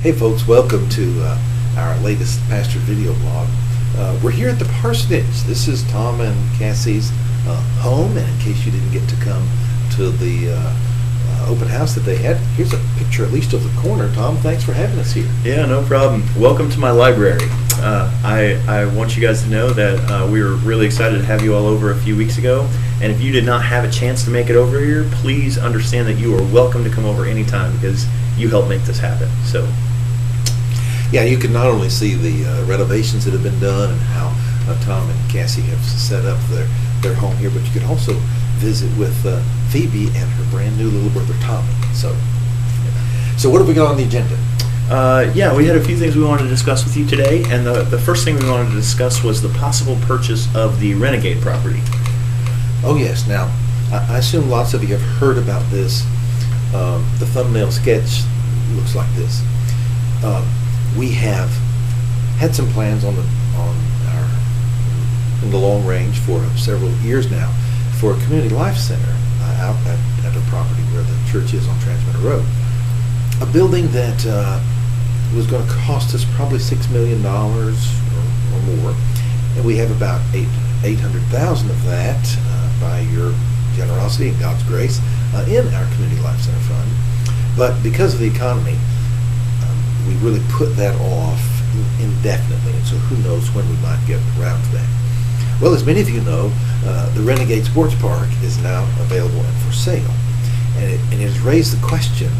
Hey folks, welcome to our latest pastor video blog. We're here at the parsonage. This is Tom and Cassie's home, and in case you didn't get to come to the open house that they had, here's a picture at least of the corner. Tom, thanks for having us here. Yeah, no problem. Welcome to my library. I want you guys to know that we were really excited to have you all over a few weeks ago, and if you did not have a chance to make it over here, please understand that you are welcome to come over anytime because you helped make this happen. So. Yeah, you can not only see the renovations that have been done and how Tom and Cassie have set up their home here, but you can also visit with Phoebe and her brand new little brother Tommy. So what have we got on the agenda? Yeah, we had a few things we wanted to discuss with you today, and the first thing we wanted to discuss was the possible purchase of the Renegade property. Oh yes, now I assume lots of you have heard about this. The thumbnail sketch looks like this. We have had some plans in the long range for several years now for a community life center out at a property where the church is on Transmitter Road. A building that was going to cost us probably $6 million or more, and we have about $800,000 of that by your generosity and God's grace in our community life center fund. But because of the economy, we really put that off indefinitely, and so who knows when we might get around to that. Well, as many of you know, the Renegade Sports Park is now available and for sale, and it has raised the question,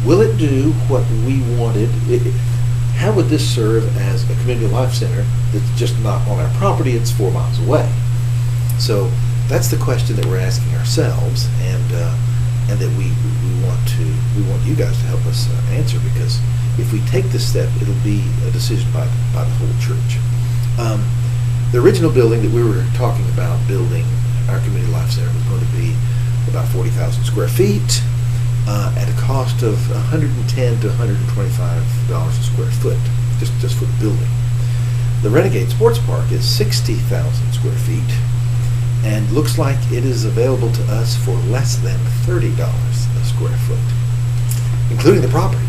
will it do what we wanted? How would this serve as a community life center that's just not on our property, it's 4 miles away? So that's the question that we're asking ourselves, and that we want you guys to help us answer, because if we take this step, it'll be a decision by the whole church. The original building that we were talking about building our community life center was going to be about 40,000 square feet at a cost of $110 to $125 a square foot, just for the building. The Renegade Sports Park is 60,000 square feet and looks like it is available to us for less than $30 a square foot, including the property.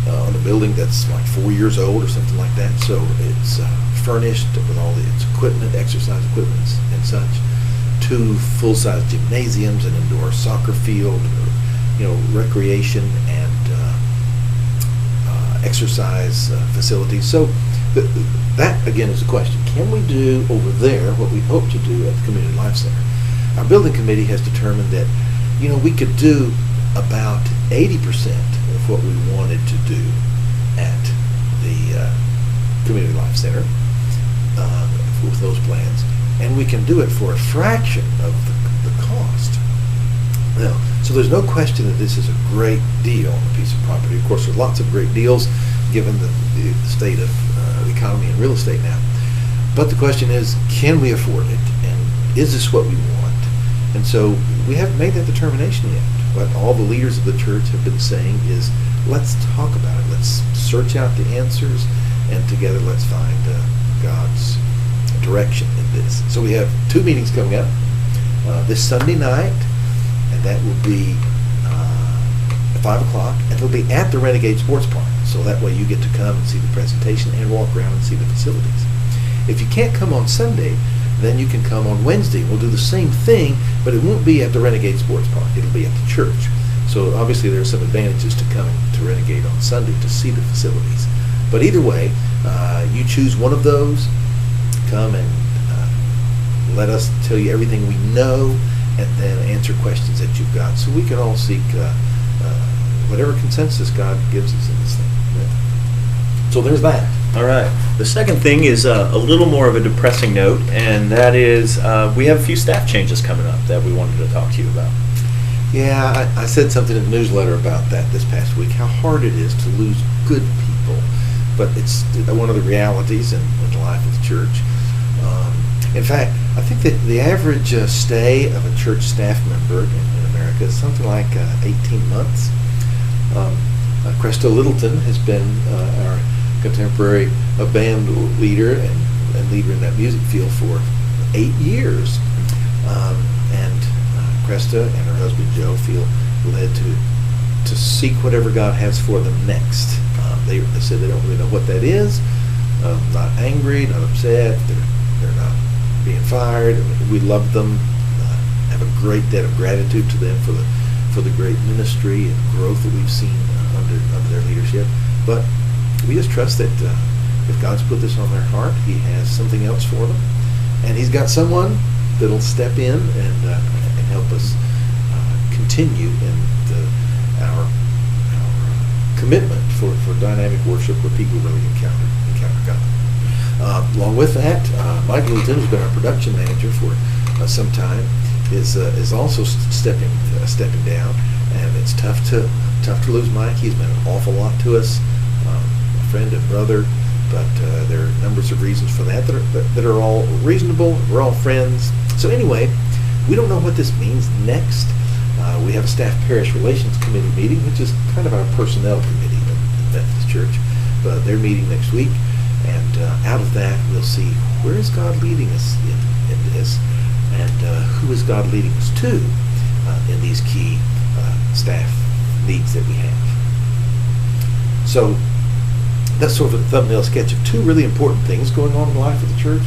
On a building that's like 4 years old or something like that, so it's furnished with all its equipment, exercise equipment and such, 2 full-size gymnasiums, an indoor soccer field, recreation and exercise facilities. So that again is a question. Can we do over there what we hope to do at the Community Life Center? Our building committee has determined that we could do about 80% of what we wanted to do at the Community Life Center with those plans, and we can do it for a fraction of the cost. Now, so there's no question that this is a great deal on a piece of property. Of course, there's lots of great deals given the state of the economy and real estate now. But the question is, can we afford it, and is this what we want? And so we haven't made that determination yet. What all the leaders of the church have been saying is, let's talk about it. Let's search out the answers, and together let's find God's direction in this. So we have 2 meetings coming up this Sunday night, and that will be at 5 o'clock, and it'll be at the Renegade Sports Park. So that way you get to come and see the presentation and walk around and see the facilities. If you can't come on Sunday, then you can come on Wednesday. We'll do the same thing, but it won't be at the Renegade Sports Park. It'll be at the church. So obviously there are some advantages to coming to Renegade on Sunday to see the facilities. But either way, you choose one of those, come and let us tell you everything we know, and then answer questions that you've got, so we can all seek whatever consensus God gives us in this thing. Yeah. So there's that. All right. The second thing is a little more of a depressing note, and that is we have a few staff changes coming up that we wanted to talk to you about. Yeah, I said something in the newsletter about that this past week, how hard it is to lose good people. But it's one of the realities in the life of the church. In fact, I think that the average stay of a church staff member in America is something like 18 months. Cresta Littleton has been our contemporary band leader and leader in that music field for 8 years. And Cresta and her husband Joe feel led to to seek whatever God has for them next. They said they don't really know what that is. Not angry, not upset. They're not being fired. We love them. Have a great debt of gratitude to them for the great ministry and growth that we've seen under their leadership. But we just trust that if God's put this on their heart, He has something else for them, and He's got someone that'll step in and help us continue in our commitment for dynamic worship where people really encounter God. Along with that, Mike Littleton, who's been our production manager for some time, is also stepping down, and it's tough to lose Mike. He's been an awful lot to us, a friend and brother, but there are numbers of reasons for that are all reasonable. We're all friends. So anyway, we don't know what this means next. We have a staff parish relations committee meeting, which is kind of our personnel committee in Methodist Church, but they're meeting next week, and out of that we'll see where is God leading us in this, and who is God leading us to in these key staff needs that we have. So that's sort of a thumbnail sketch of two really important things going on in the life of the church,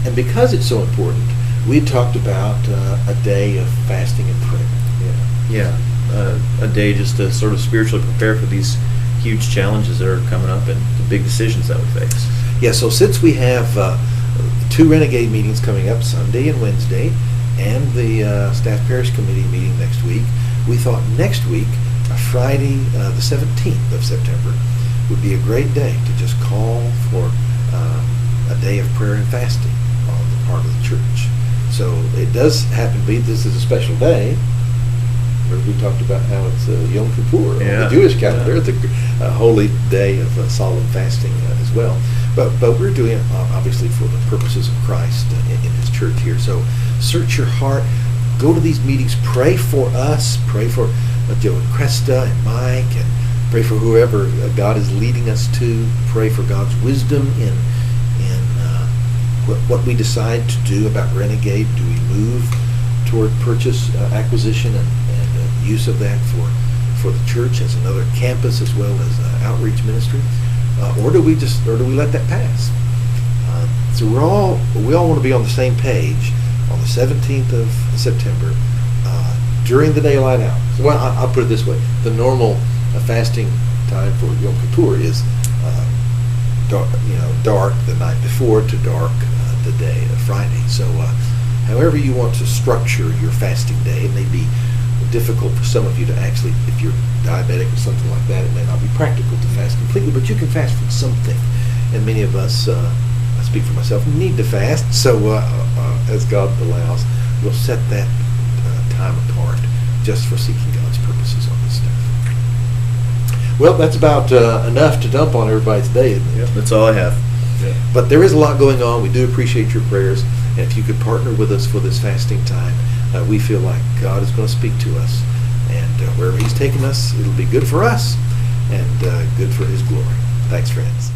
and because it's so important, we talked about a day of fasting and prayer. Yeah, a day just to sort of spiritually prepare for these huge challenges that are coming up and the big decisions that we face. Yeah, so since we have two Renegade meetings coming up, Sunday and Wednesday, and the Staff Parish Committee meeting next week, we thought next week, Friday the 17th of September, would be a great day to just call for a day of prayer and fasting on the part of the church. So it does happen to be, this is a special day. We talked about how it's Yom Kippur on the Jewish calendar. Yeah. It's a holy day of solemn fasting as well. But we're doing it obviously for the purposes of Christ in His church here. So search your heart. Go to these meetings. Pray for us. Pray for Joe and Cresta and Mike, and pray for whoever God is leading us to. Pray for God's wisdom in what we decide to do about Renegade. Do we move toward purchase, acquisition, and use of that for the church as another campus as well as outreach ministry, or do we let that pass? So we all want to be on the same page on the 17th of September during the daylight hours. Well, I'll put it this way: the normal fasting time for Yom Kippur is dark the night before to dark the day of Friday. So however you want to structure your fasting day, it may be difficult for some of you to actually, if you're diabetic or something like that, it may not be practical to fast completely, but you can fast from something. And many of us, I speak for myself, need to fast. So as God allows, we'll set that time apart just for seeking God's purposes on this stuff. Well, that's about enough to dump on everybody's day, isn't it? Yep, that's all I have. Yeah. But there is a lot going on. We do appreciate your prayers, and if you could partner with us for this fasting time, we feel like God is going to speak to us, and wherever He's taking us, it'll be good for us and good for His glory. Thanks, friends.